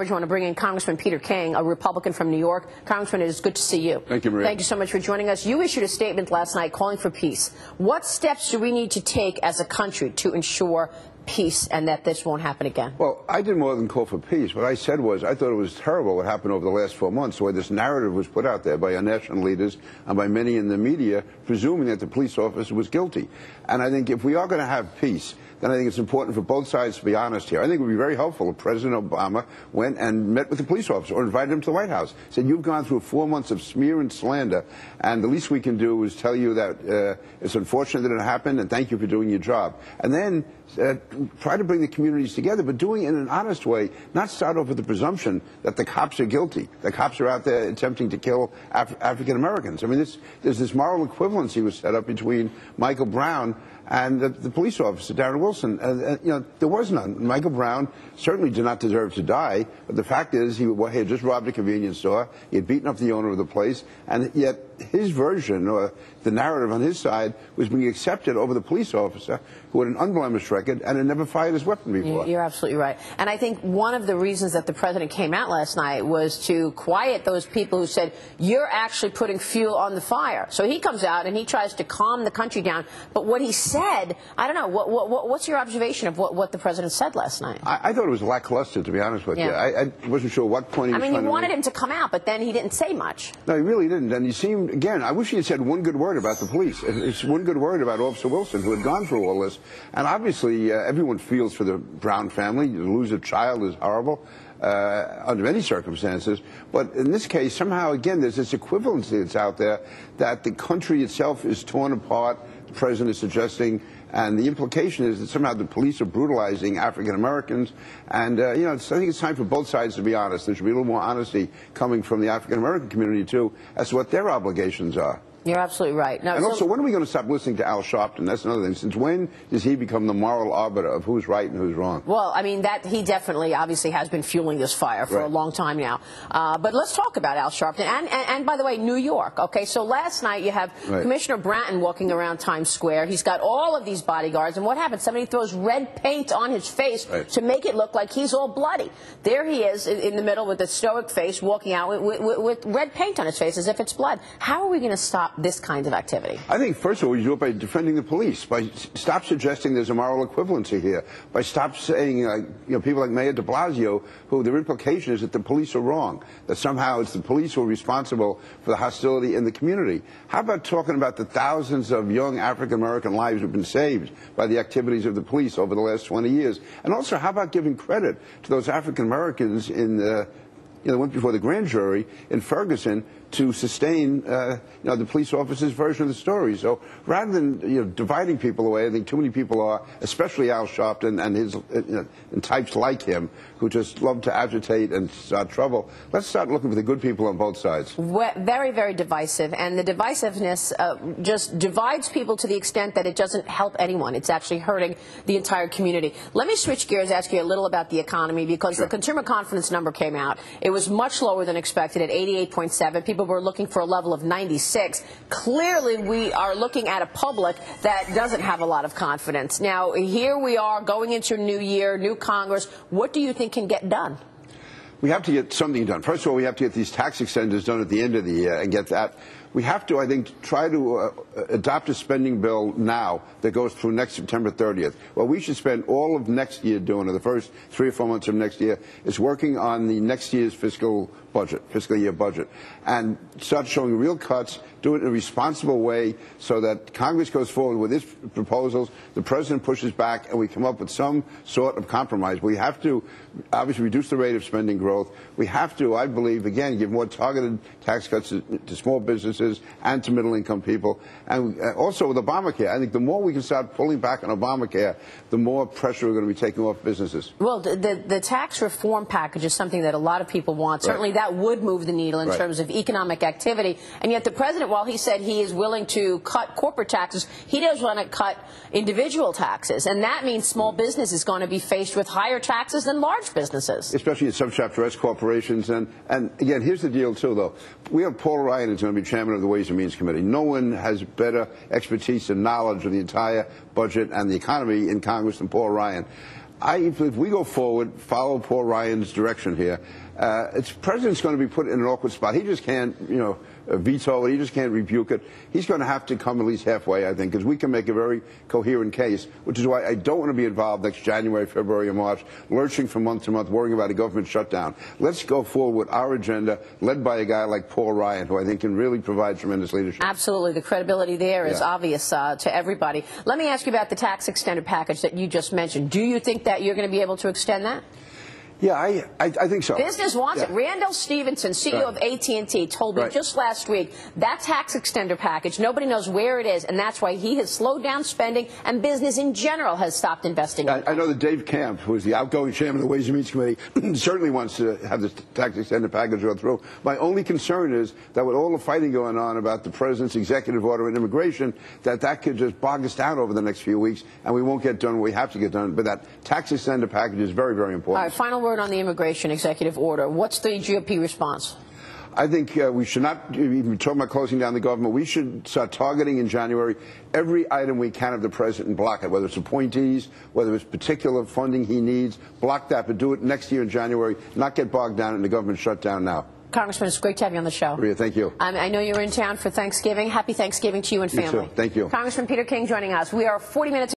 I want to bring in Congressman Peter King, a Republican from New York. Congressman, it is good to see you. Thank you, Maria. Thank you so much for joining us. You issued a statement last night calling for peace. What steps do we need to take as a country to ensure peace and that this won't happen again? Well, I did more than call for peace. What I said was I thought it was terrible what happened over the last 4 months, the way this narrative was put out there by our national leaders and by many in the media, presuming that the police officer was guilty. And I think if we are going to have peace, then I think it's important for both sides to be honest here. I think it would be very helpful if President Obama went and met with the police officer or invited him to the White House. Said, you've gone through 4 months of smear and slander, and the least we can do is tell you that it's unfortunate that it happened, and thank you for doing your job. And then try to bring the communities together, but doing it in an honest way, not start off with the presumption that the cops are guilty. The cops are out there attempting to kill African Americans. I mean, there's this moral equivalency was set up between Michael Brown and the police officer, Darren Wilson. You know, there was none. Michael Brown certainly did not deserve to die, but the fact is he had just robbed a convenience store, he had beaten up the owner of the place, and yet his version, or the narrative on his side, was being accepted over the police officer who had an unblemished record and had never fired his weapon before. You're absolutely right. And I think one of the reasons that the president came out last night was to quiet those people who said, you're actually putting fuel on the fire. So he comes out and he tries to calm the country down. But what he said, I don't know, what's your observation of what the president said last night? I thought it was lackluster, to be honest with you. I wasn't sure what point he was trying to make. You wanted him to come out, but then he didn't say much. No, he really didn't. And he seemed, again, I wish he had said one good word about the police. It's one good word about Officer Wilson, who had gone through all this. And obviously, everyone feels for the Brown family. To lose a child is horrible under any circumstances. But in this case, somehow, again, there's this equivalency that's out there that the country itself is torn apart. The president is suggesting, and the implication is that somehow the police are brutalizing African Americans. And, you know, I think it's time for both sides to be honest. There should be a little more honesty coming from the African American community, too, as to what their obligations are. You're absolutely right. And also, when are we going to stop listening to Al Sharpton? That's another thing. Since when does he become the moral arbiter of who's right and who's wrong? Well, I mean, that he definitely, obviously, has been fueling this fire for a long time now. But let's talk about Al Sharpton. And by the way, New York. Okay, so last night you have Commissioner Bratton walking around Times Square. He's got all of these bodyguards. And what happens? Somebody throws red paint on his face to make it look like he's all bloody. There he is in the middle with a stoic face walking out with red paint on his face as if it's blood. How are we going to stop this kind of activity? I think, first of all, we do it by defending the police, by stop suggesting there's a moral equivalency here, by stop saying, you know, people like Mayor de Blasio, who their implication is that the police are wrong, that somehow it's the police who are responsible for the hostility in the community. How about talking about the thousands of young African-American lives who have been saved by the activities of the police over the last 20 years? And also, how about giving credit to those African-Americans in the went before the grand jury in Ferguson to sustain, the police officer's version of the story. So rather than, dividing people away, I think too many people are, especially Al Sharpton and his and types like him, who just love to agitate and start trouble. Let's start looking for the good people on both sides. Very, very divisive, and the divisiveness just divides people to the extent that it doesn't help anyone. It's actually hurting the entire community. Let me switch gears, ask you a little about the economy, because the consumer confidence number came out. It was much lower than expected at 88.7. People were looking for a level of 96. Clearly, we are looking at a public that doesn't have a lot of confidence. Now, here we are going into a new year, new Congress. What do you think can get done? We have to get something done. First of all, we have to get these tax extenders done at the end of the year and get that. We have to, I think, try to adopt a spending bill now that goes through next September 30th. What we should spend all of next year doing, or the first 3 or 4 months of next year, is working on the next year's fiscal year budget, and start showing real cuts, do it in a responsible way so that Congress goes forward with its proposals, the president pushes back, and we come up with some sort of compromise. We have to obviously reduce the rate of spending growth. We have to, I believe, again, give more targeted tax cuts to small businesses and to middle-income people. And also with Obamacare, I think the more we can start pulling back on Obamacare, the more pressure we're going to be taking off businesses. Well, the tax reform package is something that a lot of people want. Certainly that would move the needle in terms of economic activity. And yet the president, while he said he is willing to cut corporate taxes, he does want to cut individual taxes. And that means small business is going to be faced with higher taxes than large businesses. Especially in subchapter S corporations. And again, here's the deal, too, though. We have Paul Ryan who's going to be chairman of the Ways and Means Committee. No one has better expertise and knowledge of the entire budget and the economy in Congress than Paul Ryan. If we go forward, follow Paul Ryan's direction here, the president's going to be put in an awkward spot. He just can't, veto it. He just can't rebuke it. He's going to have to come at least halfway, I think, because we can make a very coherent case, which is why I don't want to be involved next January, February, or March, lurching from month to month, worrying about a government shutdown. Let's go forward with our agenda, led by a guy like Paul Ryan, who I think can really provide tremendous leadership. Absolutely. The credibility there is obvious to everybody. Let me ask you about the tax extended package that you just mentioned. Do you think that you're going to be able to extend that? Yeah, I think so. Business wants it. Randall Stevenson, CEO of AT&T, told me just last week that tax extender package, nobody knows where it is, and that's why he has slowed down spending, and business in general has stopped investing. I know that Dave Camp, who is the outgoing chairman of the Ways and Means Committee, certainly wants to have the tax extender package go through. My only concern is that with all the fighting going on about the president's executive order on immigration, that could just bog us down over the next few weeks, and we won't get done what we have to get done. But that tax extender package is very, very important. All right, final word on the immigration executive order. What's the GOP response? I think we should not even talk about closing down the government. We should start targeting in January every item we can of the president and block it, whether it's appointees, whether it's particular funding he needs. Block that, but do it next year in January, not get bogged down in the government shutdown now. Congressman, it's great to have you on the show. Maria, thank you. I know you're in town for Thanksgiving. Happy Thanksgiving to you and family. You too. Thank you. Congressman Peter King joining us. We are 40 minutes